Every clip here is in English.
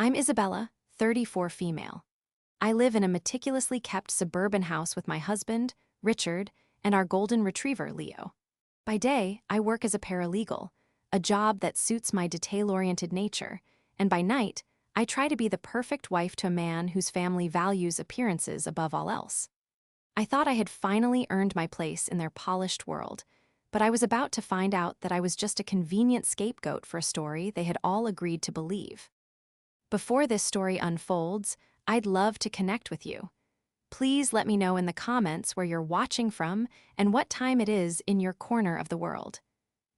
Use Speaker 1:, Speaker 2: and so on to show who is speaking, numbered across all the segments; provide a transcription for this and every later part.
Speaker 1: I'm Isabella, 34 female. I live in a meticulously kept suburban house with my husband, Richard, and our golden retriever, Leo. By day, I work as a paralegal, a job that suits my detail-oriented nature, and by night, I try to be the perfect wife to a man whose family values appearances above all else. I thought I had finally earned my place in their polished world, but I was about to find out that I was just a convenient scapegoat for a story they had all agreed to believe. Before this story unfolds, I'd love to connect with you. Please let me know in the comments where you're watching from and what time it is in your corner of the world.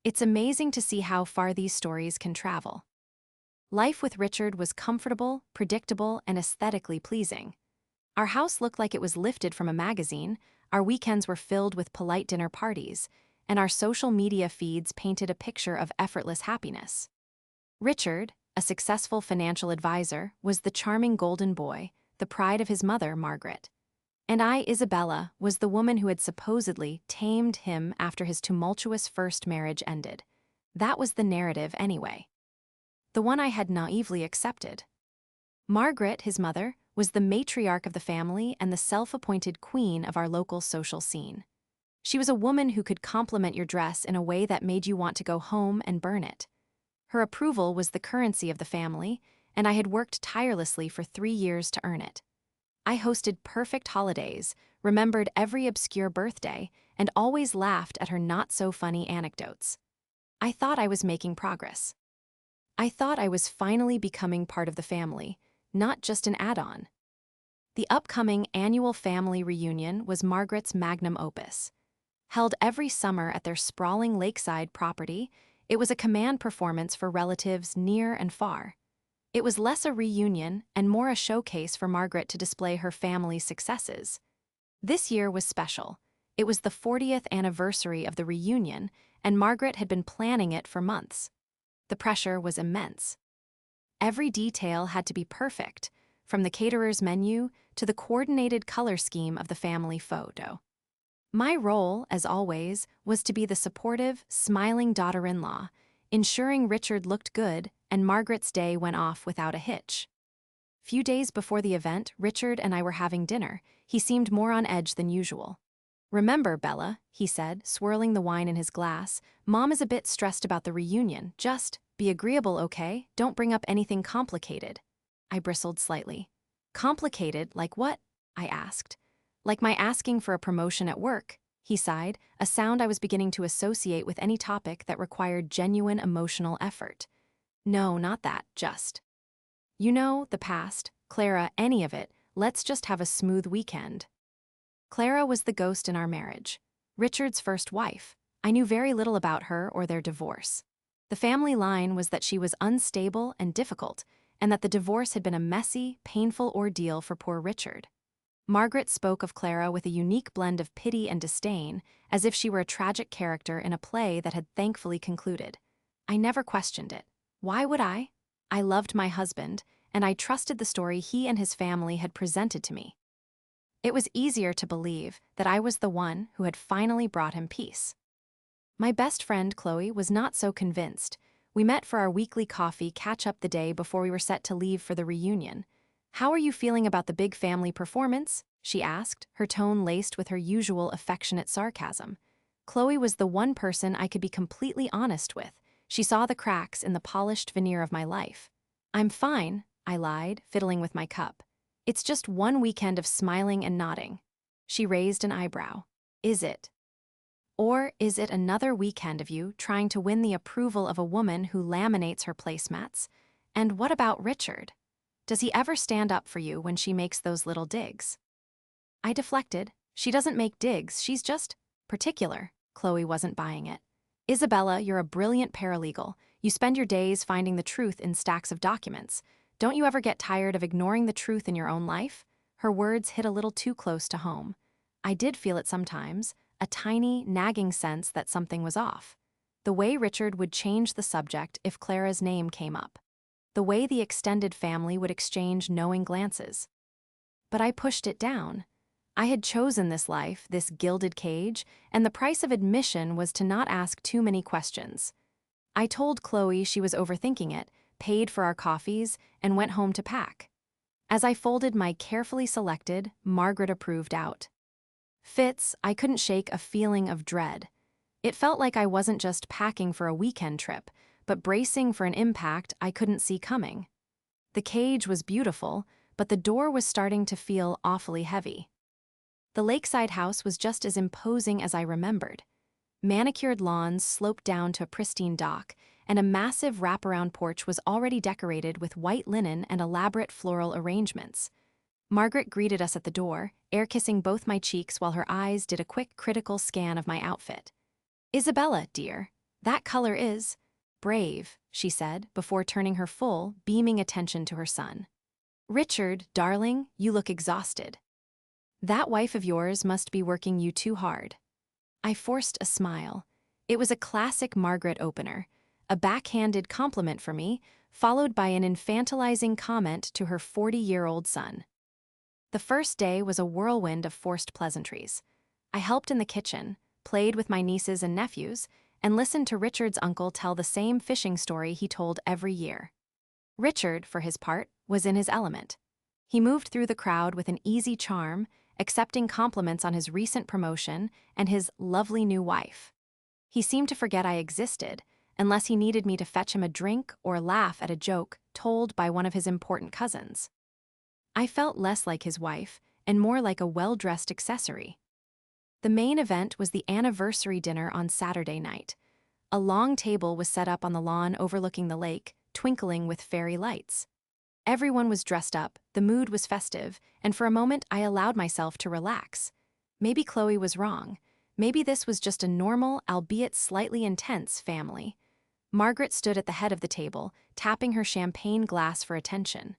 Speaker 1: It's amazing to see how far these stories can travel. Life with Richard was comfortable, predictable, and aesthetically pleasing. Our house looked like it was lifted from a magazine, our weekends were filled with polite dinner parties, and our social media feeds painted a picture of effortless happiness. Richard, a successful financial advisor, was the charming golden boy, the pride of his mother, Margaret. And I, Isabella, was the woman who had supposedly tamed him after his tumultuous first marriage ended. That was the narrative anyway. The one I had naively accepted. Margaret, his mother, was the matriarch of the family and the self-appointed queen of our local social scene. She was a woman who could compliment your dress in a way that made you want to go home and burn it. Her approval was the currency of the family, and I had worked tirelessly for 3 years to earn it. I hosted perfect holidays, remembered every obscure birthday, and always laughed at her not-so-funny anecdotes. I thought I was making progress. I thought I was finally becoming part of the family, not just an add-on. The upcoming annual family reunion was Margaret's magnum opus. Held every summer at their sprawling lakeside property, it was a command performance for relatives near and far. It was less a reunion and more a showcase for Margaret to display her family's successes. This year was special. It was the 40th anniversary of the reunion, and Margaret had been planning it for months. The pressure was immense. Every detail had to be perfect, from the caterer's menu to the coordinated color scheme of the family photo. My role, as always, was to be the supportive, smiling daughter-in-law, ensuring Richard looked good and Margaret's day went off without a hitch. Few days before the event, Richard and I were having dinner. He seemed more on edge than usual. "Remember, Bella," he said, swirling the wine in his glass, "Mom is a bit stressed about the reunion. Just be agreeable, okay? Don't bring up anything complicated." I bristled slightly. "Complicated, like what?" I asked. "Like my asking for a promotion at work," he sighed, a sound I was beginning to associate with any topic that required genuine emotional effort. "No, not that, just. You know, the past, Clara, any of it, let's just have a smooth weekend." Clara was the ghost in our marriage. Richard's first wife. I knew very little about her or their divorce. The family line was that she was unstable and difficult, and that the divorce had been a messy, painful ordeal for poor Richard. Margaret spoke of Clara with a unique blend of pity and disdain, as if she were a tragic character in a play that had thankfully concluded. I never questioned it. Why would I? I loved my husband, and I trusted the story he and his family had presented to me. It was easier to believe that I was the one who had finally brought him peace. My best friend, Chloe, was not so convinced. We met for our weekly coffee catch-up the day before we were set to leave for the reunion. "How are you feeling about the big family performance?" she asked, her tone laced with her usual affectionate sarcasm. Chloe was the one person I could be completely honest with. She saw the cracks in the polished veneer of my life. "I'm fine," I lied, fiddling with my cup. "It's just one weekend of smiling and nodding." She raised an eyebrow. "Is it? Or is it another weekend of you trying to win the approval of a woman who laminates her placemats? And what about Richard? Does he ever stand up for you when she makes those little digs?" I deflected. "She doesn't make digs, she's just particular." Chloe wasn't buying it. "Isabella, you're a brilliant paralegal. You spend your days finding the truth in stacks of documents. Don't you ever get tired of ignoring the truth in your own life?" Her words hit a little too close to home. I did feel it sometimes, a tiny, nagging sense that something was off. The way Richard would change the subject if Clara's name came up. The way the extended family would exchange knowing glances. But I pushed it down. I had chosen this life, this gilded cage, and the price of admission was to not ask too many questions. I told Chloe she was overthinking it, paid for our coffees, and went home to pack. As I folded my carefully selected, Margaret-approved outfits, I couldn't shake a feeling of dread. It felt like I wasn't just packing for a weekend trip, but bracing for an impact I couldn't see coming. The cage was beautiful, but the door was starting to feel awfully heavy. The lakeside house was just as imposing as I remembered. Manicured lawns sloped down to a pristine dock, and a massive wraparound porch was already decorated with white linen and elaborate floral arrangements. Margaret greeted us at the door, air-kissing both my cheeks while her eyes did a quick, critical scan of my outfit. "Isabella, dear, that color is brave," she said, before turning her full, beaming attention to her son. "Richard, darling, you look exhausted. That wife of yours must be working you too hard." I forced a smile. It was a classic Margaret opener, a backhanded compliment for me, followed by an infantilizing comment to her 40-year-old son. The first day was a whirlwind of forced pleasantries. I helped in the kitchen, played with my nieces and nephews, and listened to Richard's uncle tell the same fishing story he told every year. Richard, for his part, was in his element. He moved through the crowd with an easy charm, accepting compliments on his recent promotion and his lovely new wife. He seemed to forget I existed, unless he needed me to fetch him a drink or laugh at a joke told by one of his important cousins. I felt less like his wife and more like a well-dressed accessory. The main event was the anniversary dinner on Saturday night. A long table was set up on the lawn overlooking the lake, twinkling with fairy lights. Everyone was dressed up, the mood was festive, and for a moment I allowed myself to relax. Maybe Chloe was wrong. Maybe this was just a normal, albeit slightly intense, family. Margaret stood at the head of the table, tapping her champagne glass for attention.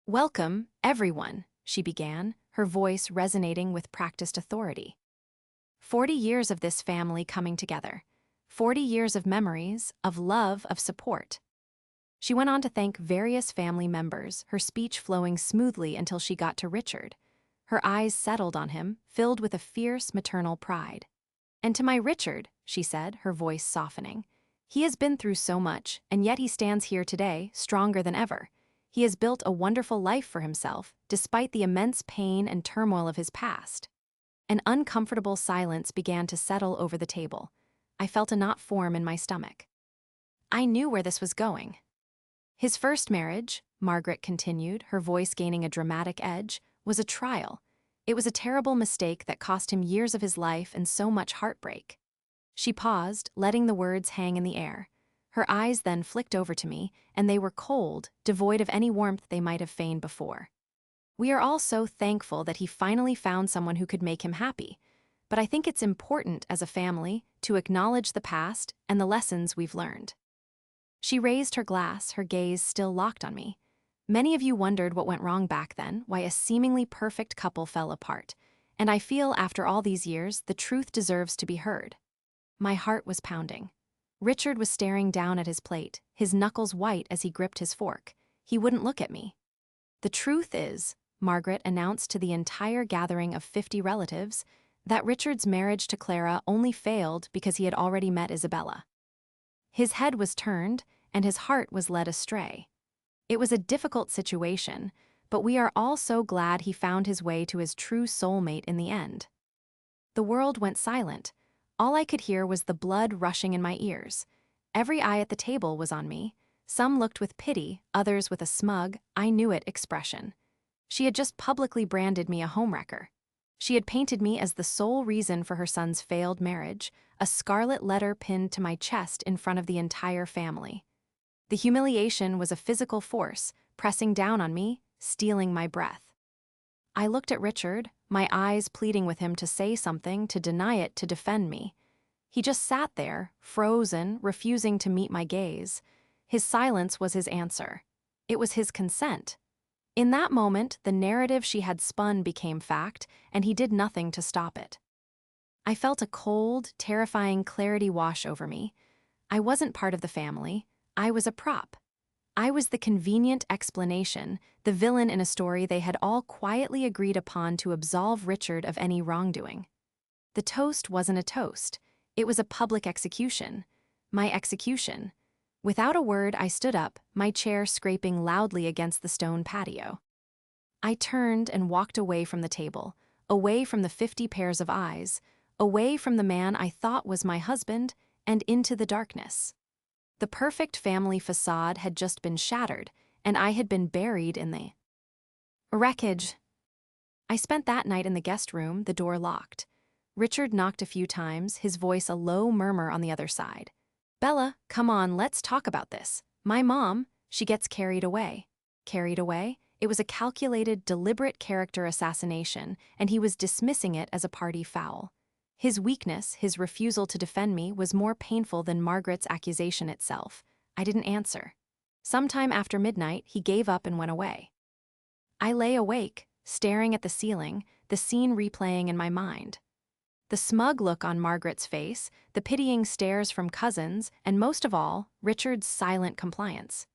Speaker 1: "Welcome, everyone," she began, her voice resonating with practiced authority. 40 years of this family coming together. 40 years of memories, of love, of support. She went on to thank various family members, her speech flowing smoothly until she got to Richard. Her eyes settled on him, filled with a fierce maternal pride. "And to my Richard," she said, her voice softening. "He has been through so much, and yet he stands here today, stronger than ever. He has built a wonderful life for himself, despite the immense pain and turmoil of his past." An uncomfortable silence began to settle over the table. I felt a knot form in my stomach. I knew where this was going. "His first marriage," Margaret continued, her voice gaining a dramatic edge, "was a trial. It was a terrible mistake that cost him years of his life and so much heartbreak." She paused, letting the words hang in the air. Her eyes then flicked over to me, and they were cold, devoid of any warmth they might have feigned before. "We are all so thankful that he finally found someone who could make him happy. But I think it's important, as a family, to acknowledge the past and the lessons we've learned." She raised her glass, her gaze still locked on me. "Many of you wondered what went wrong back then, why a seemingly perfect couple fell apart. And I feel, after all these years, the truth deserves to be heard." My heart was pounding. Richard was staring down at his plate, his knuckles white as he gripped his fork. He wouldn't look at me. "The truth is," Margaret announced to the entire gathering of 50 relatives, "that Richard's marriage to Clara only failed because he had already met Isabella. His head was turned, and his heart was led astray. It was a difficult situation, but we are all so glad he found his way to his true soulmate in the end." The world went silent. All I could hear was the blood rushing in my ears. Every eye at the table was on me. Some looked with pity, others with a smug, I knew it expression. She had just publicly branded me a homewrecker. She had painted me as the sole reason for her son's failed marriage, a scarlet letter pinned to my chest in front of the entire family. The humiliation was a physical force, pressing down on me, stealing my breath. I looked at Richard, my eyes pleading with him to say something, to deny it, to defend me. He just sat there, frozen, refusing to meet my gaze. His silence was his answer. It was his consent. In that moment, the narrative she had spun became fact, and he did nothing to stop it. I felt a cold, terrifying clarity wash over me. I wasn't part of the family. I was a prop. I was the convenient explanation, the villain in a story they had all quietly agreed upon to absolve Richard of any wrongdoing. The toast wasn't a toast. It was a public execution. My execution. Without a word, I stood up, my chair scraping loudly against the stone patio. I turned and walked away from the table, away from the 50 pairs of eyes, away from the man I thought was my husband, and into the darkness. The perfect family facade had just been shattered, and I had been buried in the wreckage. I spent that night in the guest room, the door locked. Richard knocked a few times, his voice a low murmur on the other side. "Bella, come on, let's talk about this. My mom, she gets carried away." Carried away? It was a calculated, deliberate character assassination, and he was dismissing it as a party foul. His weakness, his refusal to defend me, was more painful than Margaret's accusation itself. I didn't answer. Sometime after midnight, he gave up and went away. I lay awake, staring at the ceiling, the scene replaying in my mind. The smug look on Margaret's face, the pitying stares from cousins, and most of all, Richard's silent compliance.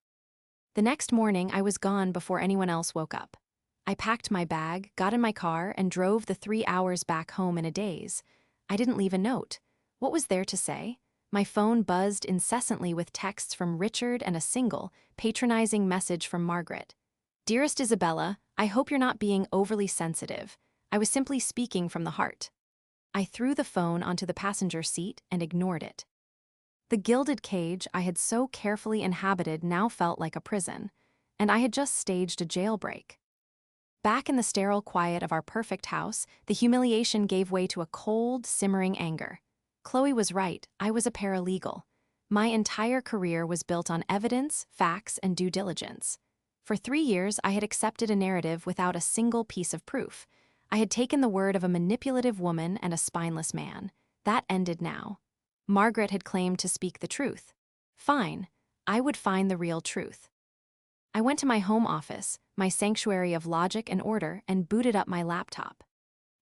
Speaker 1: The next morning, I was gone before anyone else woke up. I packed my bag, got in my car, and drove the 3 hours back home in a daze. I didn't leave a note. What was there to say? My phone buzzed incessantly with texts from Richard and a single, patronizing message from Margaret. "Dearest Isabella, I hope you're not being overly sensitive. I was simply speaking from the heart." I threw the phone onto the passenger seat and ignored it. The gilded cage I had so carefully inhabited now felt like a prison, and I had just staged a jailbreak. Back in the sterile quiet of our perfect house, the humiliation gave way to a cold, simmering anger. Chloe was right, I was a paralegal. My entire career was built on evidence, facts, and due diligence. For 3 years, I had accepted a narrative without a single piece of proof. I had taken the word of a manipulative woman and a spineless man. That ended now. Margaret had claimed to speak the truth. Fine, I would find the real truth. I went to my home office, my sanctuary of logic and order, and booted up my laptop.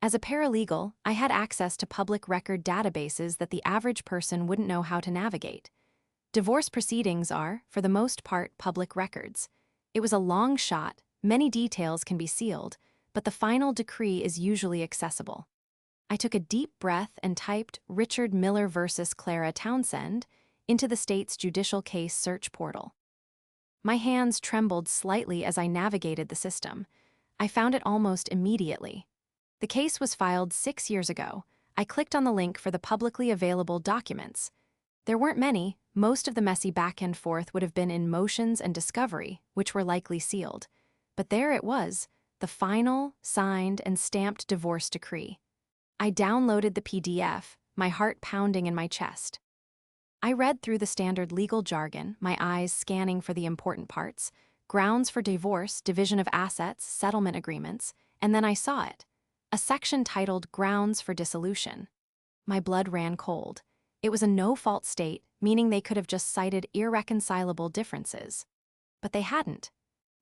Speaker 1: As a paralegal, I had access to public record databases that the average person wouldn't know how to navigate. Divorce proceedings are, for the most part, public records. It was a long shot, many details can be sealed, but the final decree is usually accessible. I took a deep breath and typed "Richard Miller versus Clara Townsend" into the state's judicial case search portal. My hands trembled slightly as I navigated the system. I found it almost immediately. The case was filed 6 years ago. I clicked on the link for the publicly available documents. There weren't many. Most of the messy back and forth would have been in motions and discovery, which were likely sealed. But there it was, the final, signed, and stamped divorce decree. I downloaded the PDF, my heart pounding in my chest. I read through the standard legal jargon, my eyes scanning for the important parts: grounds for divorce, division of assets, settlement agreements, and then I saw it. A section titled "Grounds for Dissolution." My blood ran cold. It was a no-fault state, meaning they could have just cited irreconcilable differences. But they hadn't.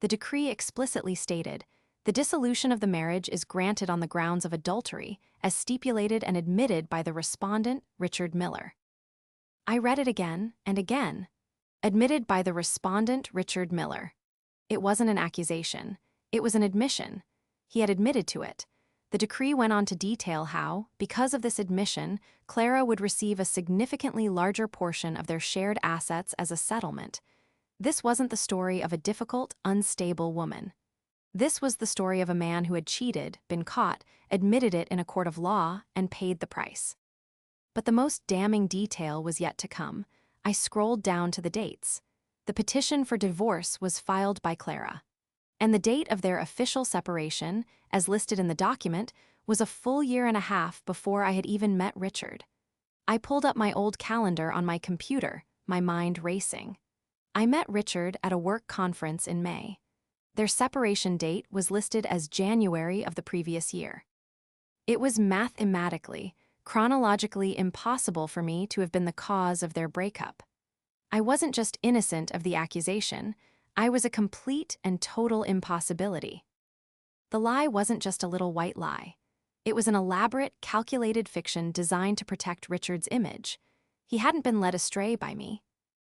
Speaker 1: The decree explicitly stated, "The dissolution of the marriage is granted on the grounds of adultery, as stipulated and admitted by the respondent, Richard Miller." I read it again and again. Admitted by the respondent, Richard Miller. It wasn't an accusation. It was an admission. He had admitted to it. The decree went on to detail how, because of this admission, Clara would receive a significantly larger portion of their shared assets as a settlement. This wasn't the story of a difficult, unstable woman. This was the story of a man who had cheated, been caught, admitted it in a court of law, and paid the price. But the most damning detail was yet to come. I scrolled down to the dates. The petition for divorce was filed by Clara. And the date of their official separation, as listed in the document, was a full 1.5 years before I had even met Richard. I pulled up my old calendar on my computer, my mind racing. I met Richard at a work conference in May. Their separation date was listed as January of the previous year. It was mathematically, chronologically impossible for me to have been the cause of their breakup. I wasn't just innocent of the accusation, I was a complete and total impossibility. The lie wasn't just a little white lie. It was an elaborate, calculated fiction designed to protect Richard's image. He hadn't been led astray by me.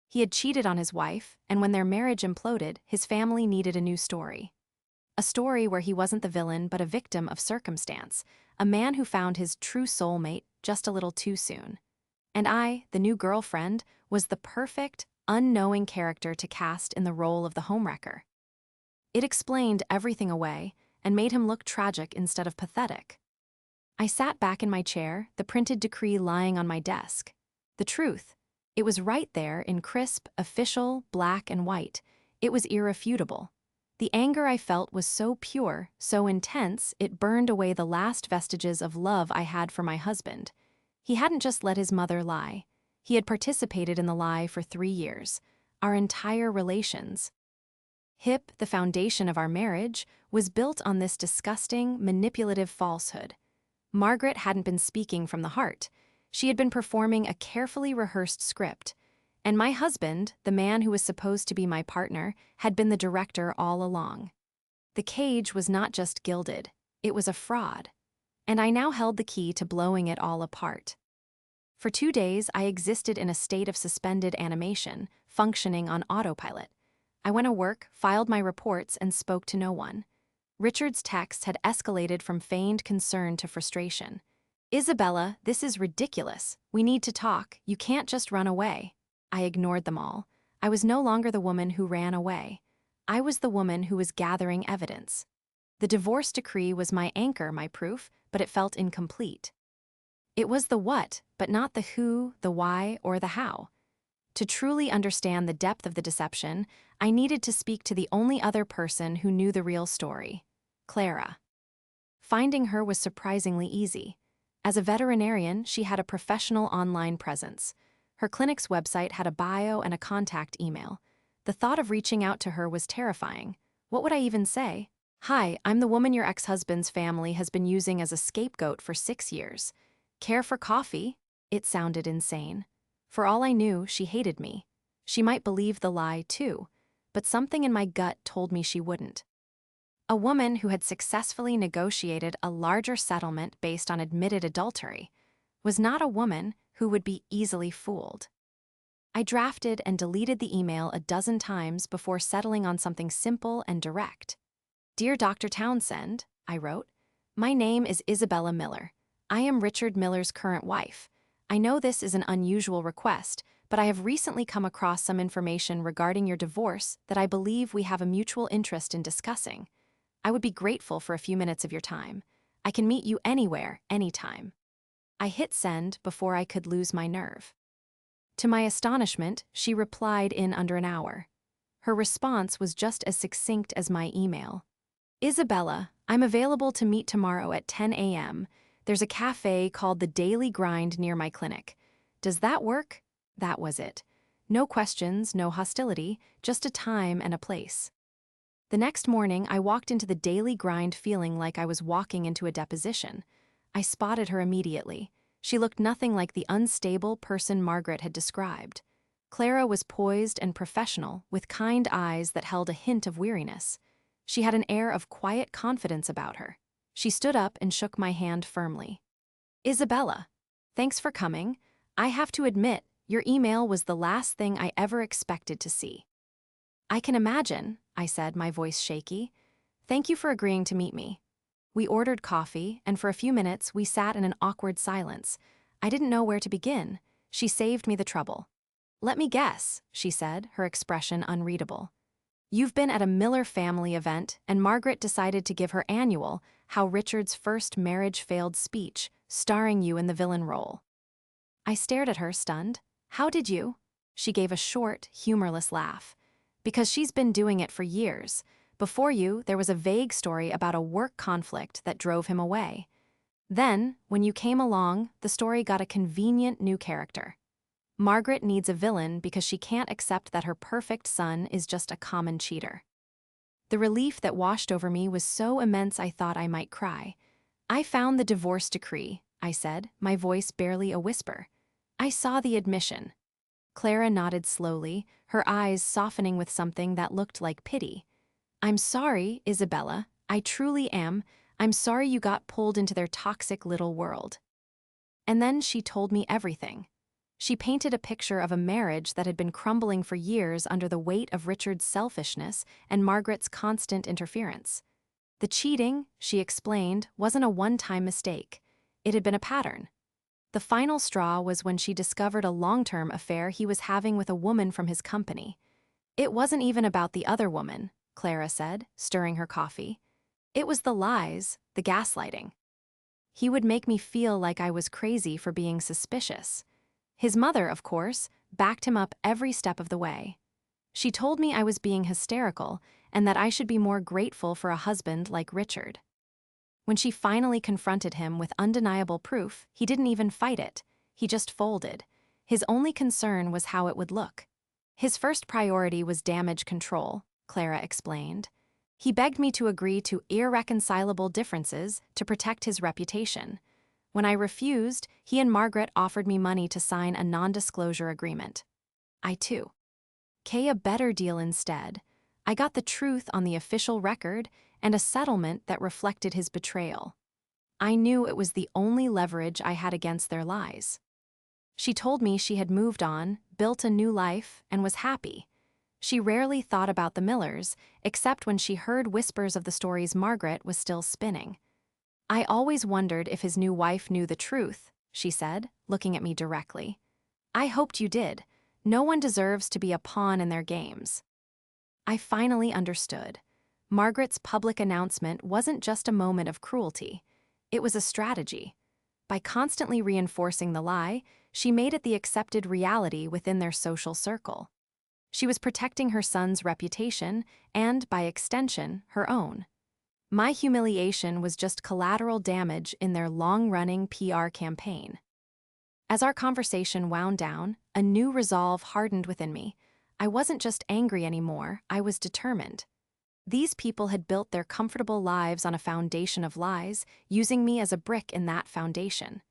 Speaker 1: He had cheated on his wife, and when their marriage imploded, his family needed a new story. A story where he wasn't the villain but a victim of circumstance, a man who found his true soulmate just a little too soon. And I, the new girlfriend, was the perfect, unknowing character to cast in the role of the homewrecker. It explained everything away and made him look tragic instead of pathetic. I sat back in my chair, the printed decree lying on my desk. The truth, it was right there in crisp, official, black and white. It was irrefutable. The anger I felt was so pure, so intense, it burned away the last vestiges of love I had for my husband. He hadn't just let his mother lie. He had participated in the lie for 3 years. Our entire relations. The foundation of our marriage, was built on this disgusting, manipulative falsehood. Margaret hadn't been speaking from the heart. She had been performing a carefully rehearsed script. And my husband, the man who was supposed to be my partner, had been the director all along. The cage was not just gilded, it was a fraud. And I now held the key to blowing it all apart. For 2 days, I existed in a state of suspended animation, functioning on autopilot. I went to work, filed my reports, and spoke to no one. Richard's text had escalated from feigned concern to frustration. "Isabella, this is ridiculous. We need to talk. You can't just run away." I ignored them all. I was no longer the woman who ran away. I was the woman who was gathering evidence. The divorce decree was my anchor, my proof, but it felt incomplete. It was the what, but not the who, the why, or the how. To truly understand the depth of the deception, I needed to speak to the only other person who knew the real story, Clara. Finding her was surprisingly easy. As a veterinarian, she had a professional online presence. Her clinic's website had a bio and a contact email. The thought of reaching out to her was terrifying. What would I even say? "Hi, I'm the woman your ex-husband's family has been using as a scapegoat for 6 years. Care for coffee?" It sounded insane. For all I knew, she hated me. She might believe the lie, too, but something in my gut told me she wouldn't. A woman who had successfully negotiated a larger settlement based on admitted adultery was not a woman who would be easily fooled. I drafted and deleted the email a dozen times before settling on something simple and direct. "Dear Dr. Townsend," I wrote, "my name is Isabella Miller. I am Richard Miller's current wife. I know this is an unusual request, but I have recently come across some information regarding your divorce that I believe we have a mutual interest in discussing. I would be grateful for a few minutes of your time. I can meet you anywhere, anytime." I hit send before I could lose my nerve. To my astonishment, she replied in under an hour. Her response was just as succinct as my email. "Isabella, I'm available to meet tomorrow at 10 a.m. There's a cafe called The Daily Grind near my clinic. Does that work?" That was it. No questions, no hostility, just a time and a place. The next morning, I walked into The Daily Grind feeling like I was walking into a deposition. I spotted her immediately. She looked nothing like the unstable person Margaret had described. Clara was poised and professional, with kind eyes that held a hint of weariness. She had an air of quiet confidence about her. She stood up and shook my hand firmly. "Isabella, thanks for coming. I have to admit, your email was the last thing I ever expected to see." "I can imagine," I said, my voice shaky. "Thank you for agreeing to meet me." We ordered coffee, and for a few minutes we sat in an awkward silence. I didn't know where to begin. She saved me the trouble. "Let me guess," she said, her expression unreadable. "You've been at a Miller family event, and Margaret decided to give her annual How Richard's First Marriage Failed speech, starring you in the villain role." I stared at her, stunned. "How did you?" She gave a short, humorless laugh. "Because she's been doing it for years. Before you, there was a vague story about a work conflict that drove him away. Then, when you came along, the story got a convenient new character. Margaret needs a villain because she can't accept that her perfect son is just a common cheater." The relief that washed over me was so immense I thought I might cry. "I found the divorce decree," I said, my voice barely a whisper. "I saw the admission." Clara nodded slowly, her eyes softening with something that looked like pity. "I'm sorry, Isabella. I truly am. I'm sorry you got pulled into their toxic little world." And then she told me everything. She painted a picture of a marriage that had been crumbling for years under the weight of Richard's selfishness and Margaret's constant interference. The cheating, she explained, wasn't a one-time mistake. It had been a pattern. The final straw was when she discovered a long-term affair he was having with a woman from his company. It wasn't even about the other woman, Clara said, stirring her coffee. It was the lies, the gaslighting. He would make me feel like I was crazy for being suspicious. His mother, of course, backed him up every step of the way. She told me I was being hysterical and that I should be more grateful for a husband like Richard. When she finally confronted him with undeniable proof, he didn't even fight it. He just folded. His only concern was how it would look. His first priority was damage control, Clara explained. He begged me to agree to irreconcilable differences to protect his reputation. When I refused, he and Margaret offered me money to sign a non-disclosure agreement. I, too, a better deal instead. I got the truth on the official record and a settlement that reflected his betrayal. I knew it was the only leverage I had against their lies. She told me she had moved on, built a new life, and was happy. She rarely thought about the Millers, except when she heard whispers of the stories Margaret was still spinning. I always wondered if his new wife knew the truth, she said, looking at me directly. I hoped you did. No one deserves to be a pawn in their games. I finally understood. Margaret's public announcement wasn't just a moment of cruelty. It was a strategy. By constantly reinforcing the lie, she made it the accepted reality within their social circle. She was protecting her son's reputation and, by extension, her own. My humiliation was just collateral damage in their long-running PR campaign. As our conversation wound down, a new resolve hardened within me. I wasn't just angry anymore, I was determined. These people had built their comfortable lives on a foundation of lies, using me as a brick in that foundation.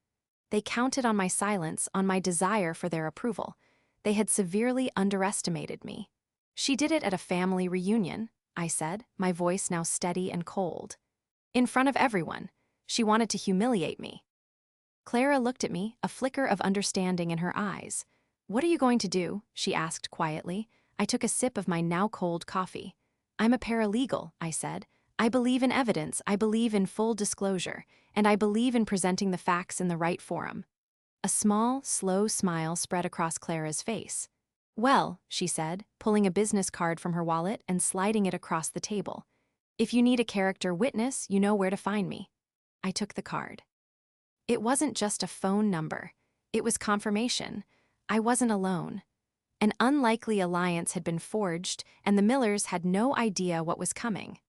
Speaker 1: They counted on my silence, on my desire for their approval. They had severely underestimated me. She did it at a family reunion, I said, my voice now steady and cold. In front of everyone. She wanted to humiliate me. Clara looked at me, a flicker of understanding in her eyes. What are you going to do? She asked quietly. I took a sip of my now cold coffee. I'm a paralegal, I said. I believe in evidence, I believe in full disclosure, and I believe in presenting the facts in the right forum. A small, slow smile spread across Clara's face. Well, she said, pulling a business card from her wallet and sliding it across the table. If you need a character witness, you know where to find me. I took the card. It wasn't just a phone number. It was confirmation. I wasn't alone. An unlikely alliance had been forged, and the Millers had no idea what was coming.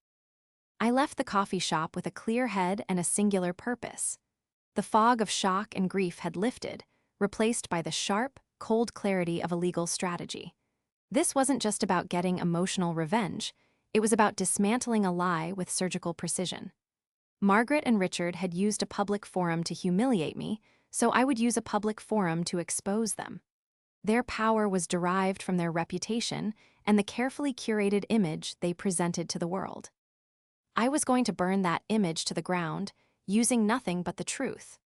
Speaker 1: I left the coffee shop with a clear head and a singular purpose. The fog of shock and grief had lifted, replaced by the sharp, cold clarity of a legal strategy. This wasn't just about getting emotional revenge, it was about dismantling a lie with surgical precision. Margaret and Richard had used a public forum to humiliate me, so I would use a public forum to expose them. Their power was derived from their reputation and the carefully curated image they presented to the world. I was going to burn that image to the ground, using nothing but the truth.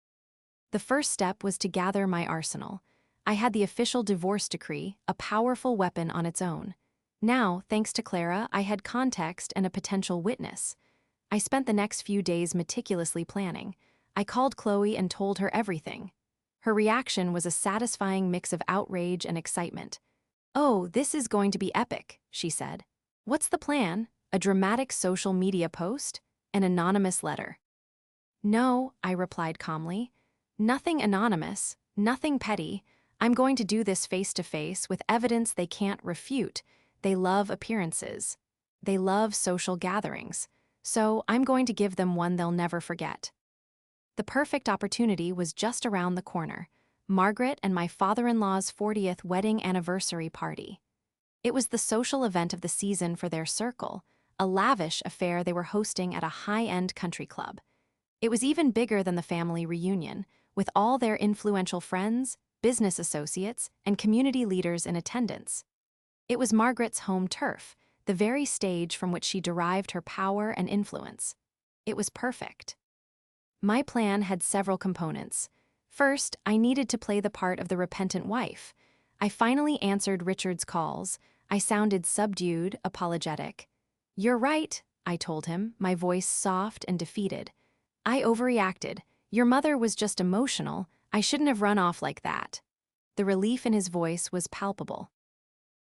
Speaker 1: The first step was to gather my arsenal. I had the official divorce decree, a powerful weapon on its own. Now, thanks to Clara, I had context and a potential witness. I spent the next few days meticulously planning. I called Chloe and told her everything. Her reaction was a satisfying mix of outrage and excitement. "Oh, this is going to be epic," she said. "What's the plan? A dramatic social media post? An anonymous letter?" "No," I replied calmly. "Nothing anonymous, nothing petty. I'm going to do this face-to-face with evidence they can't refute. They love appearances. They love social gatherings. So I'm going to give them one they'll never forget." The perfect opportunity was just around the corner. Margaret and my father-in-law's 40th wedding anniversary party. It was the social event of the season for their circle, a lavish affair they were hosting at a high-end country club. It was even bigger than the family reunion, with all their influential friends, business associates, and community leaders in attendance. It was Margaret's home turf, the very stage from which she derived her power and influence. It was perfect. My plan had several components. First, I needed to play the part of the repentant wife. I finally answered Richard's calls. I sounded subdued, apologetic. "You're right," I told him, my voice soft and defeated. "I overreacted. Your mother was just emotional. I shouldn't have run off like that. The relief in his voice was palpable.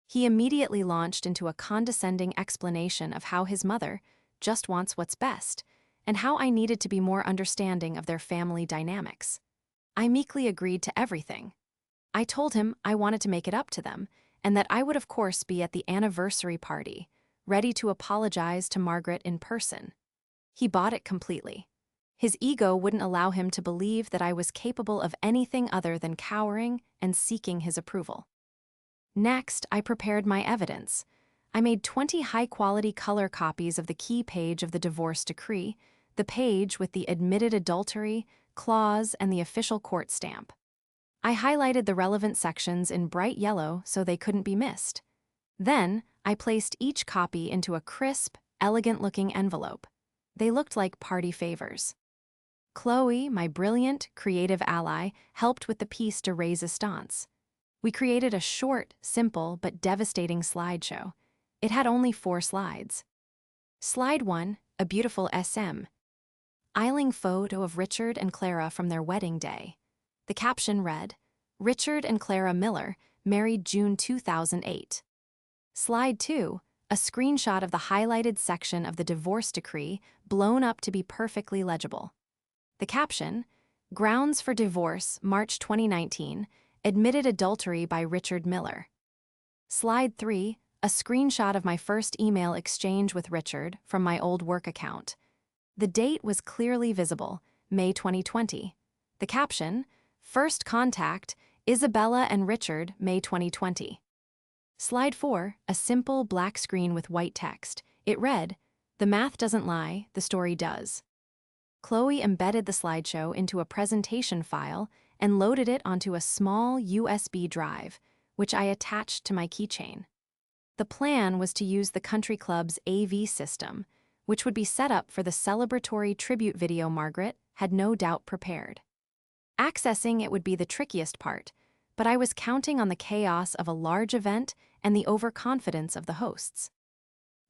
Speaker 1: He immediately launched into a condescending explanation of how his mother just wants what's best, and how I needed to be more understanding of their family dynamics. I meekly agreed to everything. I told him I wanted to make it up to them, and that I would of course be at the anniversary party, ready to apologize to Margaret in person. He bought it completely. His ego wouldn't allow him to believe that I was capable of anything other than cowering and seeking his approval. Next, I prepared my evidence. I made 20 high-quality color copies of the key page of the divorce decree, the page with the admitted adultery, clause, and the official court stamp. I highlighted the relevant sections in bright yellow so they couldn't be missed. Then, I placed each copy into a crisp, elegant-looking envelope. They looked like party favors. Chloe, my brilliant, creative ally, helped with the piece de resistance. We created a short, simple, but devastating slideshow. It had only 4 slides. Slide 1, a beautiful SM. Isling photo of Richard and Clara from their wedding day. The caption read, "Richard and Clara Miller, married June 2008. Slide 2, a screenshot of the highlighted section of the divorce decree blown up to be perfectly legible. The caption, "Grounds for divorce, March 2019, admitted adultery by Richard Miller." Slide 3, a screenshot of my first email exchange with Richard from my old work account. The date was clearly visible, May 2020. The caption, "First contact, Isabella and Richard, May 2020. Slide 4, a simple black screen with white text. It read, "The math doesn't lie, the story does." Chloe embedded the slideshow into a presentation file and loaded it onto a small USB drive, which I attached to my keychain. The plan was to use the country club's AV system, which would be set up for the celebratory tribute video Margaret had no doubt prepared. Accessing it would be the trickiest part, but I was counting on the chaos of a large event and the overconfidence of the hosts.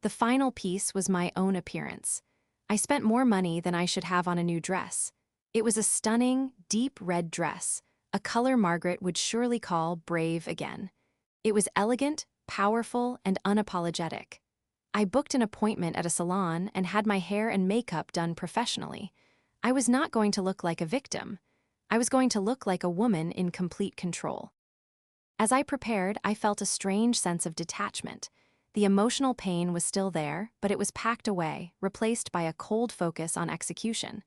Speaker 1: The final piece was my own appearance. I spent more money than I should have on a new dress. It was a stunning, deep red dress, a color Margaret would surely call brave again. It was elegant, powerful, and unapologetic. I booked an appointment at a salon and had my hair and makeup done professionally. I was not going to look like a victim. I was going to look like a woman in complete control. As I prepared, I felt a strange sense of detachment. The emotional pain was still there, but it was packed away, replaced by a cold focus on execution.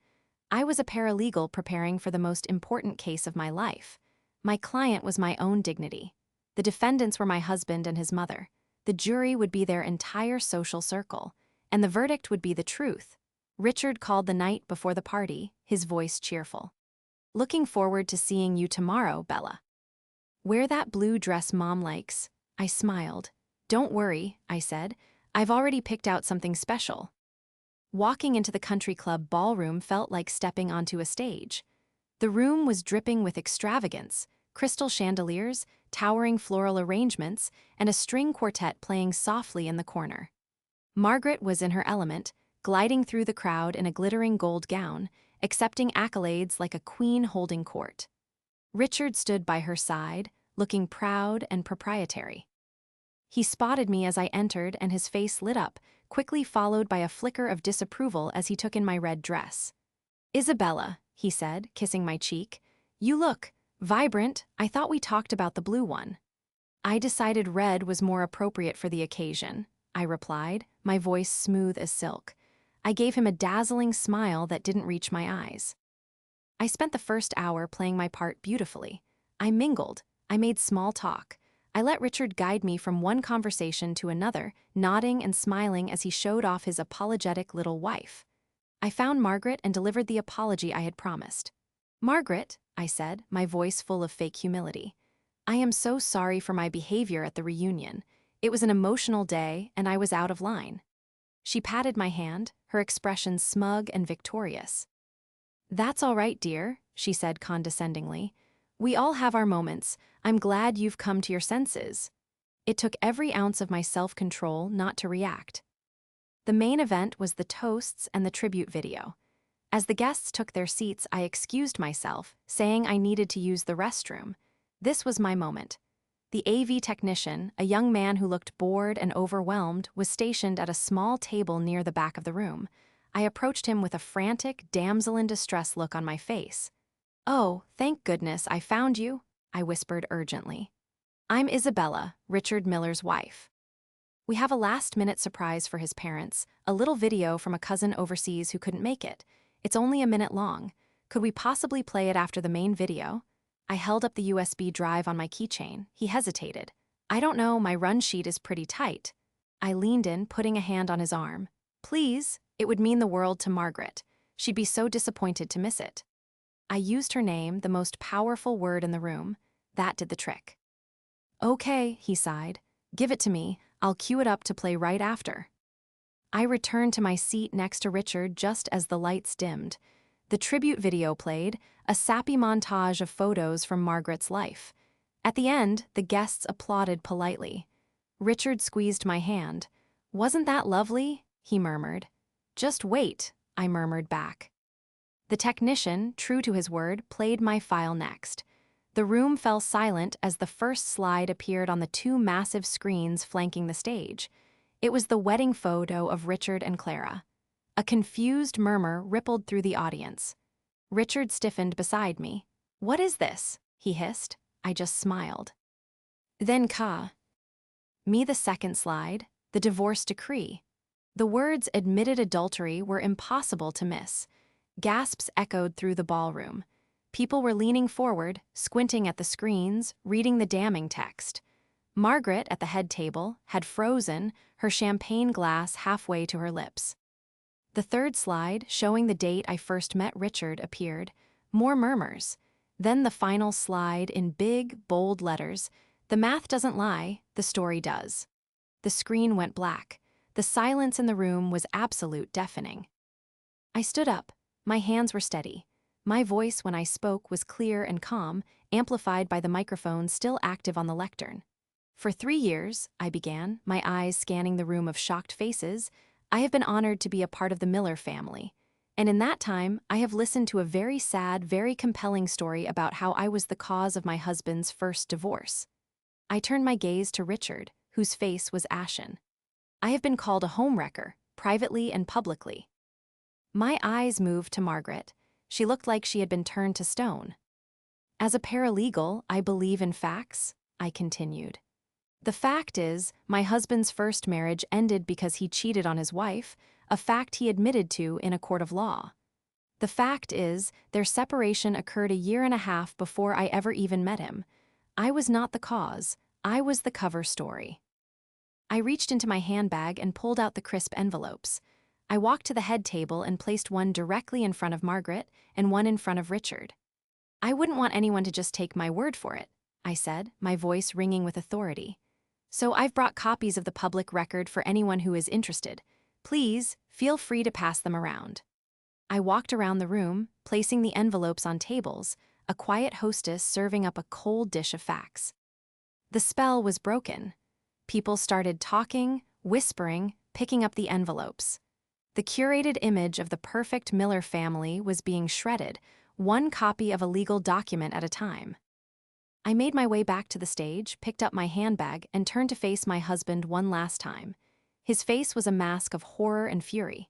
Speaker 1: I was a paralegal preparing for the most important case of my life. My client was my own dignity. The defendants were my husband and his mother. The jury would be their entire social circle, and the verdict would be the truth. Richard called the night before the party, his voice cheerful. "Looking forward to seeing you tomorrow, Bella." "Wear that blue dress Mom likes." I smiled. "Don't worry," I said. "I've already picked out something special." Walking into the country club ballroom felt like stepping onto a stage. The room was dripping with extravagance, crystal chandeliers, towering floral arrangements, and a string quartet playing softly in the corner. Margaret was in her element, gliding through the crowd in a glittering gold gown, accepting accolades like a queen holding court. Richard stood by her side, looking proud and proprietary. He spotted me as I entered and his face lit up, quickly followed by a flicker of disapproval as he took in my red dress. "Isabella," he said, kissing my cheek, "you look vibrant. I thought we talked about the blue one." "I decided red was more appropriate for the occasion," I replied, my voice smooth as silk. I gave him a dazzling smile that didn't reach my eyes. I spent the first hour playing my part beautifully. I mingled. I made small talk. I let Richard guide me from one conversation to another, nodding and smiling as he showed off his apologetic little wife. I found Margaret and delivered the apology I had promised. "Margaret," I said, my voice full of fake humility, "I am so sorry for my behavior at the reunion. It was an emotional day, and I was out of line." She patted my hand, her expression smug and victorious. "That's all right, dear," she said condescendingly. "We all have our moments. I'm glad you've come to your senses." It took every ounce of my self-control not to react. The main event was the toasts and the tribute video. As the guests took their seats, I excused myself, saying I needed to use the restroom. This was my moment. The AV technician, a young man who looked bored and overwhelmed, was stationed at a small table near the back of the room. I approached him with a frantic, damsel-in-distress look on my face. "Oh, thank goodness I found you," I whispered urgently. "I'm Isabella, Richard Miller's wife. We have a last-minute surprise for his parents, a little video from a cousin overseas who couldn't make it. It's only a minute long. Could we possibly play it after the main video?" I held up the USB drive on my keychain. He hesitated. "I don't know, my run sheet is pretty tight." I leaned in, putting a hand on his arm. "Please, it would mean the world to Margaret. She'd be so disappointed to miss it." I used her name, the most powerful word in the room. That did the trick. "Okay," he sighed. "Give it to me. I'll cue it up to play right after." I returned to my seat next to Richard just as the lights dimmed. The tribute video played, a sappy montage of photos from Margaret's life. At the end, the guests applauded politely. Richard squeezed my hand. "Wasn't that lovely?" he murmured. "Just wait," I murmured back. The technician, true to his word, played my file next. The room fell silent as the first slide appeared on the two massive screens flanking the stage. It was the wedding photo of Richard and Clara. A confused murmur rippled through the audience. Richard stiffened beside me. "What is this?" he hissed. I just smiled. Then me the second slide, the divorce decree. The words admitted adultery were impossible to miss. Gasps echoed through the ballroom. People were leaning forward, squinting at the screens, reading the damning text. Margaret, at the head table, had frozen, her champagne glass halfway to her lips. The third slide, showing the date I first met Richard, appeared. More murmurs. Then the final slide in big, bold letters. "The math doesn't lie, the story does." The screen went black. The silence in the room was absolute, deafening. I stood up. My hands were steady. My voice, when I spoke, was clear and calm, amplified by the microphone still active on the lectern. "For 3 years," I began, my eyes scanning the room of shocked faces, "I have been honored to be a part of the Miller family. And in that time, I have listened to a very sad, very compelling story about how I was the cause of my husband's first divorce." I turned my gaze to Richard, whose face was ashen. "I have been called a homewrecker, privately and publicly." My eyes moved to Margaret. She looked like she had been turned to stone. "As a paralegal, I believe in facts," I continued. "The fact is, my husband's first marriage ended because he cheated on his wife, a fact he admitted to in a court of law. The fact is, their separation occurred a year and a half before I ever even met him. I was not the cause, I was the cover story." I reached into my handbag and pulled out the crisp envelopes. I walked to the head table and placed one directly in front of Margaret and one in front of Richard. "I wouldn't want anyone to just take my word for it," I said, my voice ringing with authority. "So I've brought copies of the public record for anyone who is interested. Please, feel free to pass them around." I walked around the room, placing the envelopes on tables, a quiet hostess serving up a cold dish of facts. The spell was broken. People started talking, whispering, picking up the envelopes. The curated image of the perfect Miller family was being shredded, one copy of a legal document at a time. I made my way back to the stage, picked up my handbag, and turned to face my husband one last time. His face was a mask of horror and fury.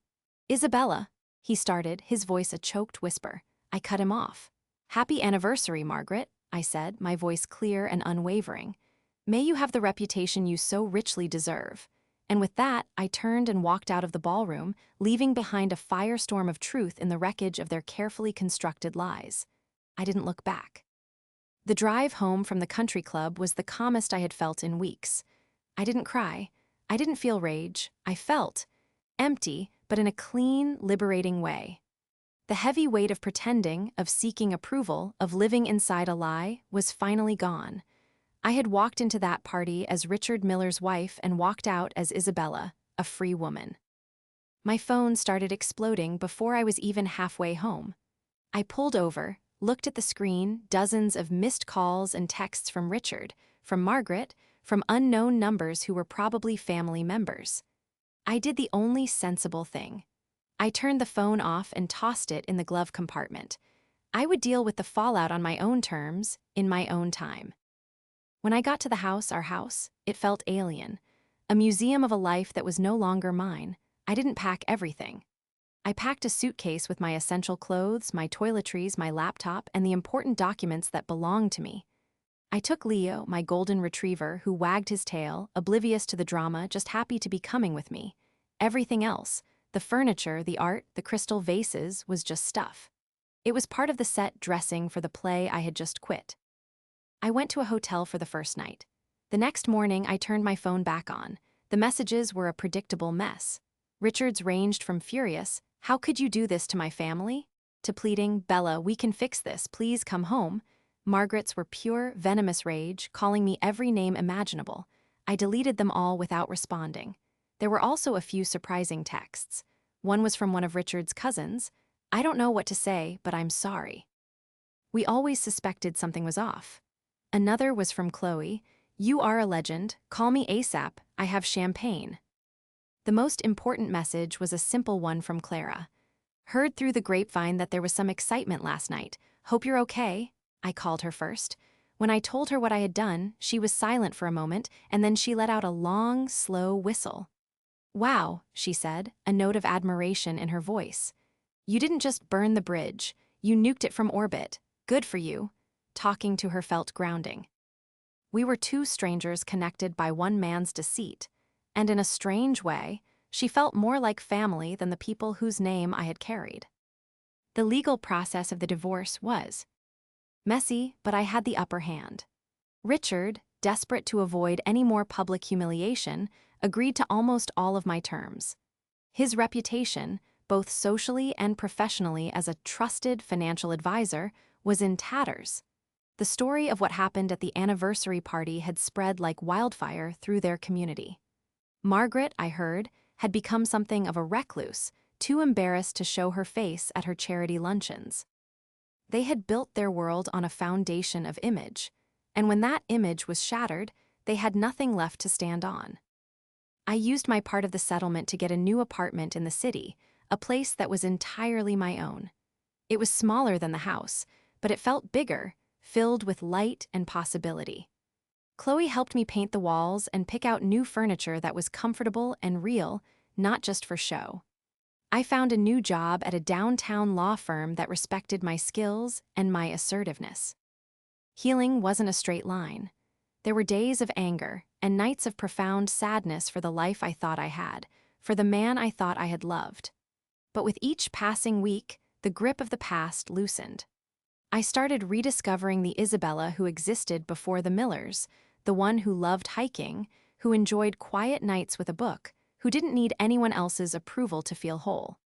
Speaker 1: "Isabella," he started, his voice a choked whisper. I cut him off. "Happy anniversary, Margaret," I said, my voice clear and unwavering. "May you have the reputation you so richly deserve." And with that, I turned and walked out of the ballroom, leaving behind a firestorm of truth in the wreckage of their carefully constructed lies. I didn't look back. The drive home from the country club was the calmest I had felt in weeks. I didn't cry. I didn't feel rage. I felt empty, but in a clean, liberating way. The heavy weight of pretending, of seeking approval, of living inside a lie, was finally gone. I had walked into that party as Richard Miller's wife and walked out as Isabella, a free woman. My phone started exploding before I was even halfway home. I pulled over, looked at the screen, dozens of missed calls and texts from Richard, from Margaret, from unknown numbers who were probably family members. I did the only sensible thing. I turned the phone off and tossed it in the glove compartment. I would deal with the fallout on my own terms, in my own time. When I got to the house, our house, it felt alien. A museum of a life that was no longer mine. I didn't pack everything. I packed a suitcase with my essential clothes, my toiletries, my laptop, and the important documents that belonged to me. I took Leo, my golden retriever, who wagged his tail, oblivious to the drama, just happy to be coming with me. Everything else, the furniture, the art, the crystal vases, was just stuff. It was part of the set dressing for the play I had just quit. I went to a hotel for the first night. The next morning, I turned my phone back on. The messages were a predictable mess. Richard's ranged from furious, "How could you do this to my family?" to pleading, "Bella, we can fix this, please come home." Margaret's were pure, venomous rage, calling me every name imaginable. I deleted them all without responding. There were also a few surprising texts. One was from one of Richard's cousins. "I don't know what to say, but I'm sorry." We always suspected something was off. Another was from Chloe. "You are a legend. Call me ASAP. I have champagne." The most important message was a simple one from Clara. "Heard through the grapevine that there was some excitement last night. Hope you're okay." I called her first. When I told her what I had done, she was silent for a moment, and then she let out a long, slow whistle. "Wow," she said, a note of admiration in her voice. "You didn't just burn the bridge. You nuked it from orbit. Good for you." Talking to her felt grounding. We were two strangers connected by one man's deceit, and in a strange way, she felt more like family than the people whose name I had carried. The legal process of the divorce was messy, but I had the upper hand. Richard, desperate to avoid any more public humiliation, agreed to almost all of my terms. His reputation, both socially and professionally as a trusted financial advisor, was in tatters. The story of what happened at the anniversary party had spread like wildfire through their community. Margaret, I heard, had become something of a recluse, too embarrassed to show her face at her charity luncheons. They had built their world on a foundation of image, and when that image was shattered, they had nothing left to stand on. I used my part of the settlement to get a new apartment in the city, a place that was entirely my own. It was smaller than the house, but it felt bigger, filled with light and possibility. Chloe helped me paint the walls and pick out new furniture that was comfortable and real, not just for show. I found a new job at a downtown law firm that respected my skills and my assertiveness. Healing wasn't a straight line. There were days of anger and nights of profound sadness for the life I thought I had, for the man I thought I had loved. But with each passing week, the grip of the past loosened. I started rediscovering the Isabella who existed before the Millers, the one who loved hiking, who enjoyed quiet nights with a book, who didn't need anyone else's approval to feel whole.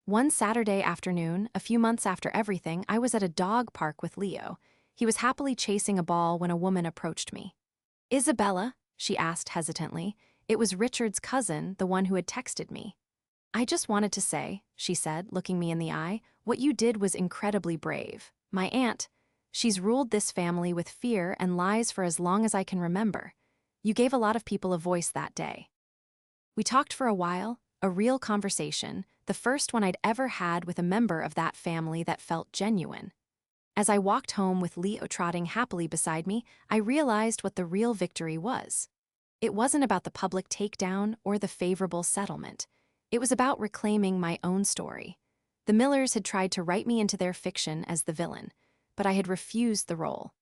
Speaker 1: One Saturday afternoon, a few months after everything, I was at a dog park with Leo. He was happily chasing a ball when a woman approached me. "Isabella?" she asked hesitantly. It was Richard's cousin, the one who had texted me. "I just wanted to say," she said, looking me in the eye, "what you did was incredibly brave. My aunt, she's ruled this family with fear and lies for as long as I can remember. You gave a lot of people a voice that day." We talked for a while, a real conversation, the first one I'd ever had with a member of that family that felt genuine. As I walked home with Leo trotting happily beside me, I realized what the real victory was. It wasn't about the public takedown or the favorable settlement. It was about reclaiming my own story. The Millers had tried to write me into their fiction as the villain, but I had refused the role.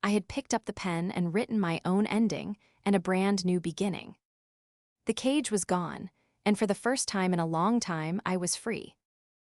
Speaker 1: I had picked up the pen and written my own ending and a brand new beginning. The cage was gone, and for the first time in a long time, I was free.